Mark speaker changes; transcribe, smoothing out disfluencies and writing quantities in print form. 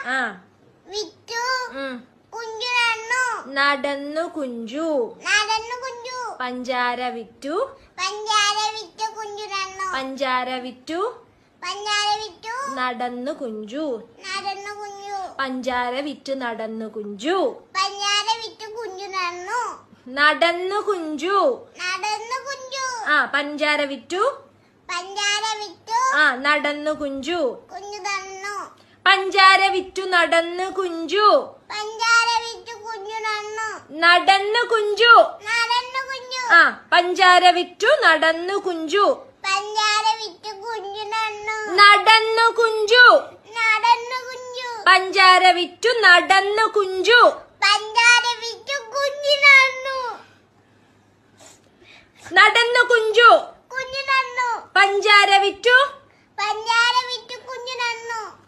Speaker 1: വിറ്റു കുഞ്ചു നടന്നു. നടന്നു കുഞ്ചു. നടന്നു കുഞ്ചു. പഞ്ചാര വിറ്റു. പഞ്ചാര വിറ്റു കുഞ്ചു നടന്നു. പഞ്ചാര വിറ്റു. പഞ്ചാര വിറ്റു. നടന്നു കുഞ്ചു. നടന്നു കുഞ്ചു. പഞ്ചാര വിറ്റു നടന്നു കുഞ്ചു. പഞ്ചാര വിറ്റു കുഞ്ചു നടന്നു. നടന്നു കുഞ്ചു. നടന്നു കുഞ്ചു. പഞ്ചാര വിറ്റു. പഞ്ചാര വിറ്റു. നടന്നു കുഞ്ചു. കുഞ്ചു നടന്നു. പഞ്ചാര വിറ്റു നടന്നു കുഞ്ചു. പഞ്ചാര വിറ്റു കുഞ്ചു നടന്നു. നടന്നു കുഞ്ചു. നടന്നു കുഞ്ചു. പഞ്ചാര വിറ്റു നടന്നു കുഞ്ചു. പഞ്ചാര വിറ്റു കുഞ്ചു നടന്നു. നടന്നു കുഞ്ചു. നടന്നു കുഞ്ചു. പഞ്ചാര വിറ്റു നടന്നു കുഞ്ചു. പഞ്ചാര വിറ്റു കുഞ്ചു നടന്നു. നടന്നു കുഞ്ചു. കുഞ്ചു നടന്നു. പഞ്ചാര വിറ്റു. പഞ്ചാര വിറ്റു കുഞ്ചു നടന്നു.